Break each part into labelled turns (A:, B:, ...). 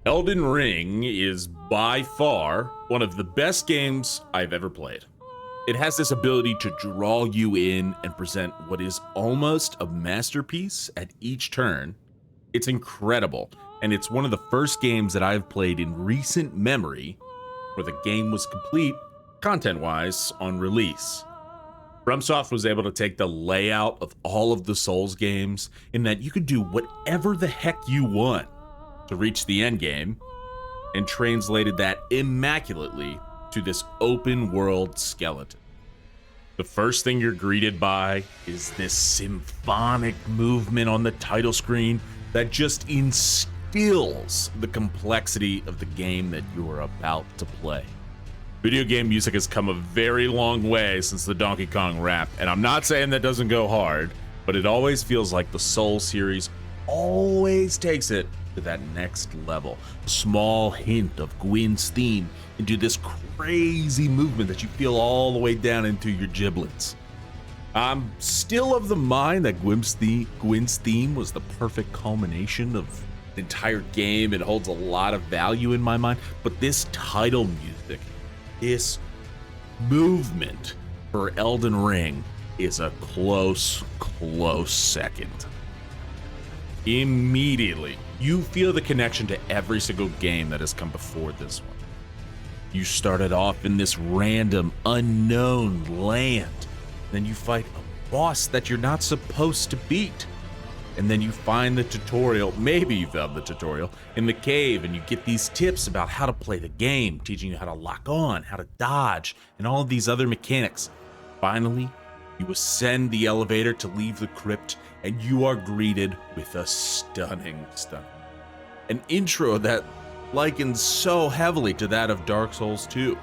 A: Elden Ring is by far one of the best games I've ever played. It has this ability to draw you in and present what is almost a masterpiece at each turn. It's incredible, and it's one of the first games that I've played in recent memory where the game was complete, content-wise, on release. FromSoft was able to take the layout of all of the Souls games in that you could do whatever the heck you want to reach the end game, and translated that immaculately to this open world skeleton. The first thing you're greeted by is this symphonic movement on the title screen that just instills the complexity of the game that you are about to play. Video game music has come a very long way since the Donkey Kong rap, and I'm not saying that doesn't go hard, but it always feels like the Souls series always takes it to that next level. A small hint of Gwyn's theme into this crazy movement that you feel all the way down into your giblets. I'm still of the mind that Gwyn's theme was the perfect culmination of the entire game. It holds a lot of value in my mind, but this title music, this movement for Elden Ring is a close second. Immediately, you feel the connection to every single game that has come before this one. You started off in this random, unknown land. Then you fight a boss that you're not supposed to beat. And then you find the tutorial, maybe you found the tutorial, in the cave, and you get these tips about how to play the game, teaching you how to lock on, how to dodge, and all of these other mechanics. Finally, you ascend the elevator to leave the crypt, and you are greeted with a stunning. An intro that likens so heavily to that of Dark Souls 2,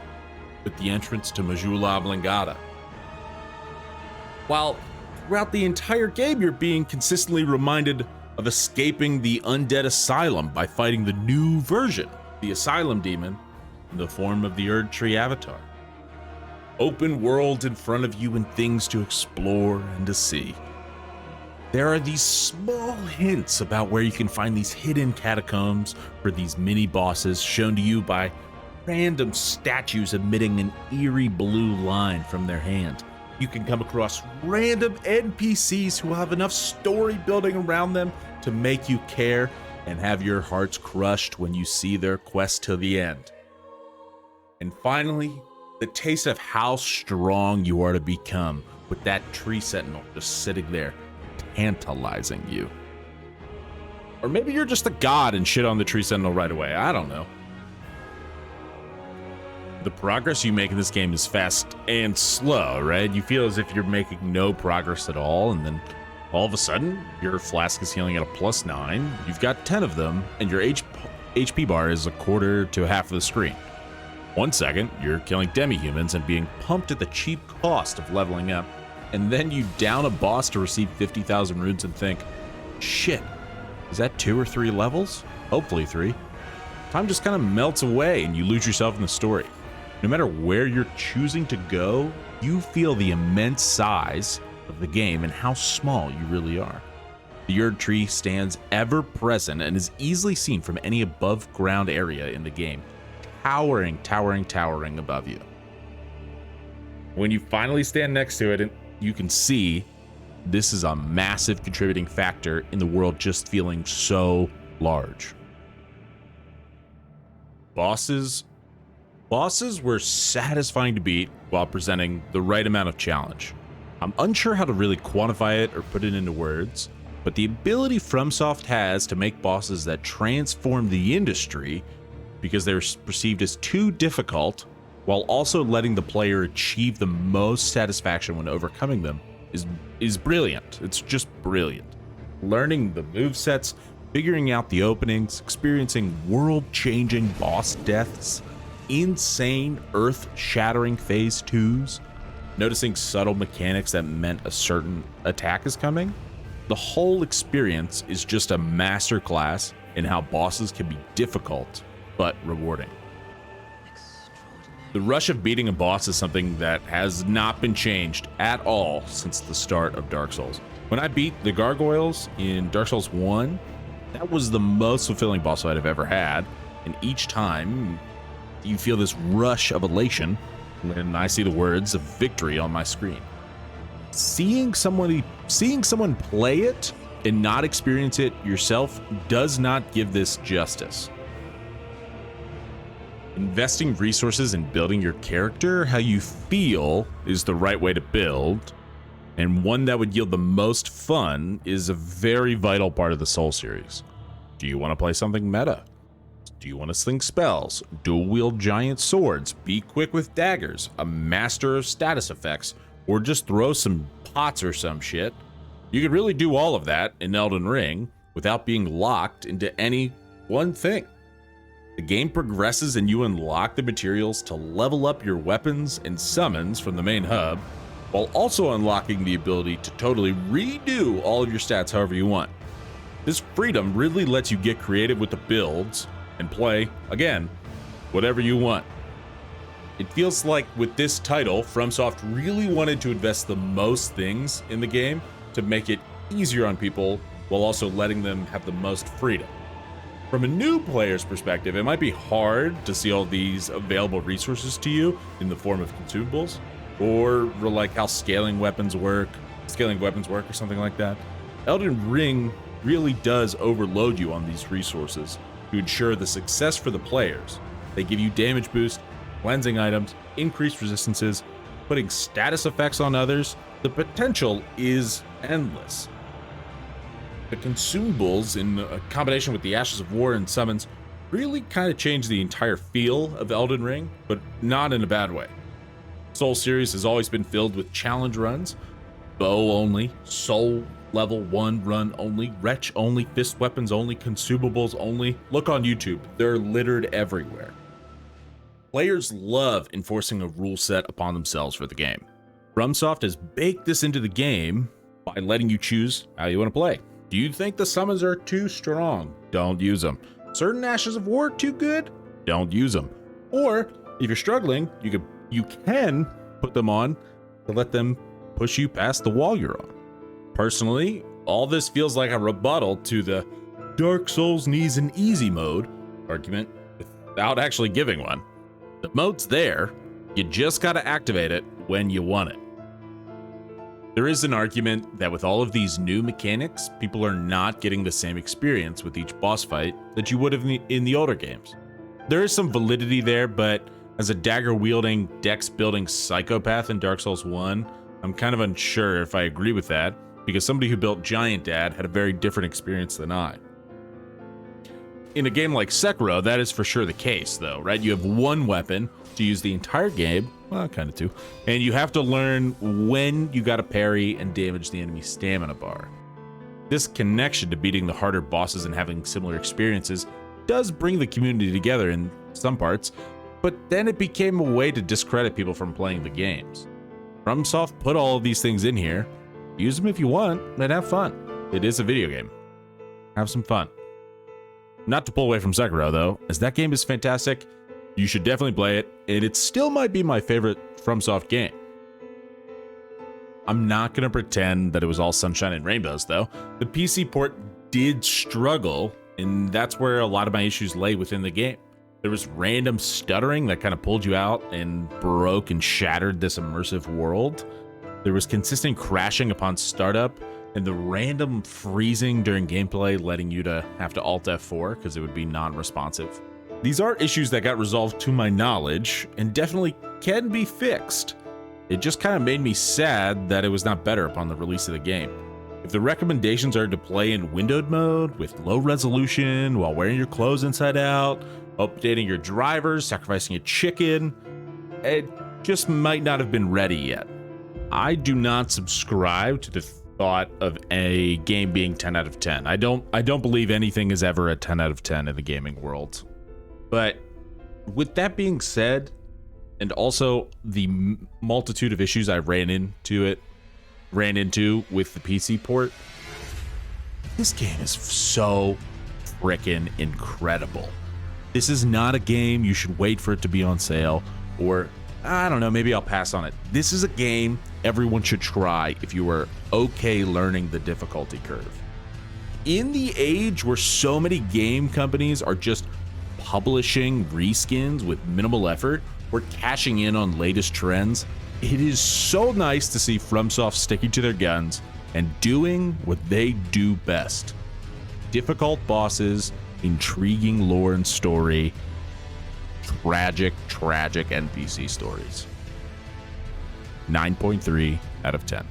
A: with the entrance to Majula Oblongata. While throughout the entire game, you're being consistently reminded of escaping the undead asylum by fighting the new version, the Asylum Demon, in the form of the Erdtree avatar. Open world in front of you and things to explore and to see. There are these small hints about where you can find these hidden catacombs for these mini bosses shown to you by random statues emitting an eerie blue line from their hand. You can come across random NPCs who have enough story building around them to make you care and have your hearts crushed when you see their quest to the end. And finally, the taste of how strong you are to become with that tree sentinel just sitting there, tantalizing you. Or maybe you're just a god and shit on the tree sentinel right away. I don't know. The progress you make in this game is fast and slow, right? You feel as if you're making no progress at all, and then all of a sudden, your flask is healing at a +9. You've got 10 of them, and your HP bar is a quarter to half of the screen. 1 second, you're killing demi-humans and being pumped at the cheap cost of leveling up, and then you down a boss to receive 50,000 runes and think, shit, is that 2 or 3 levels? Hopefully 3. Time just kind of melts away and you lose yourself in the story. No matter where you're choosing to go, you feel the immense size of the game and how small you really are. The Erdtree stands ever present and is easily seen from any above ground area in the game, towering above you. When you finally stand next to it, you can see this is a massive contributing factor in the world just feeling so large. Bosses were satisfying to beat while presenting the right amount of challenge. I'm unsure how to really quantify it or put it into words, but the ability FromSoft has to make bosses that transform the industry because they're perceived as too difficult, while also letting the player achieve the most satisfaction when overcoming them, is brilliant. It's just brilliant. Learning the movesets, figuring out the openings, experiencing world-changing boss deaths, insane earth-shattering phase 2s, noticing subtle mechanics that meant a certain attack is coming. The whole experience is just a masterclass in how bosses can be difficult but rewarding. The rush of beating a boss is something that has not been changed at all since the start of Dark Souls. When I beat the gargoyles in Dark Souls 1, that was the most fulfilling boss fight I've ever had. and each time you feel this rush of elation when I see the words of victory on my screen. Seeing someone play it and not experience it yourself does not give this justice. Investing resources in building your character how you feel is the right way to build, and one that would yield the most fun is a very vital part of the Soul series. Do you want to play something meta? Do you want to sling spells, dual wield giant swords, be quick with daggers, a master of status effects, or just throw some pots or some shit? You could really do all of that in Elden Ring without being locked into any one thing. The game progresses and you unlock the materials to level up your weapons and summons from the main hub, while also unlocking the ability to totally redo all of your stats however you want. This freedom really lets you get creative with the builds and play, again, whatever you want. It feels like with this title, FromSoft really wanted to invest the most things in the game to make it easier on people while also letting them have the most freedom. From a new player's perspective, it might be hard to see all these available resources to you in the form of consumables, or like how scaling weapons work or something like that. Elden Ring really does overload you on these resources to ensure the success for the players. They give you damage boost, cleansing items, increased resistances, putting status effects on others. The potential is endless. The consumables, in combination with the Ashes of War and summons, really kind of change the entire feel of Elden Ring, but not in a bad way. Soul series has always been filled with challenge runs, bow only, soul level 1 run only, wretch only, fist weapons only, consumables only. Look on YouTube, they're littered everywhere. Players love enforcing a rule set upon themselves for the game. FromSoft has baked this into the game by letting you choose how you want to play. Do you think the summons are too strong? Don't use them. Certain Ashes of War too good? Don't use them. Or if you're struggling, you can put them on to let them push you past the wall you're on. Personally, all this feels like a rebuttal to the Dark Souls needs an easy mode argument without actually giving one. The mode's there, you just gotta activate it when you want it. There is an argument that with all of these new mechanics, people are not getting the same experience with each boss fight that you would have in the older games. There is some validity there, but as a dagger-wielding, dex-building psychopath in Dark Souls 1, I'm kind of unsure if I agree with that, because somebody who built Giant Dad had a very different experience than I. In a game like Sekiro, that is for sure the case, though, right? You have one weapon to use the entire game, well, kind of two, and you have to learn when you gotta parry and damage the enemy's stamina bar. This connection to beating the harder bosses and having similar experiences does bring the community together in some parts, but then it became a way to discredit people from playing the games. FromSoft put all of these things in here. Use them if you want, and have fun. It is a video game. Have some fun. Not to pull away from Sekiro, though, as that game is fantastic. You should definitely play it, and it still might be my favorite FromSoft game. I'm not gonna pretend that it was all sunshine and rainbows, though. The PC port did struggle, and that's where a lot of my issues lay within the game. There was random stuttering that kind of pulled you out and broke and shattered this immersive world. There was consistent crashing upon startup, and the random freezing during gameplay, letting you to have to Alt F4 because it would be non-responsive. These are issues that got resolved to my knowledge and definitely can be fixed. It just kind of made me sad that it was not better upon the release of the game. If the recommendations are to play in windowed mode with low resolution while wearing your clothes inside out, updating your drivers, sacrificing a chicken, it just might not have been ready yet. I do not subscribe to the thought of a game being 10 out of 10. I don't believe anything is ever a 10 out of 10 in the gaming world. But with that being said, and also the multitude of issues I ran into with the PC port, this game is so frickin' incredible. This is not a game you should wait for it to be on sale, or I don't know, maybe I'll pass on it. This is a game everyone should try if you are okay learning the difficulty curve. In the age where so many game companies are just publishing reskins with minimal effort or cashing in on latest trends, it is so nice to see FromSoft sticking to their guns and doing what they do best. Difficult bosses, intriguing lore and story, tragic NPC stories. 9.3 out of 10.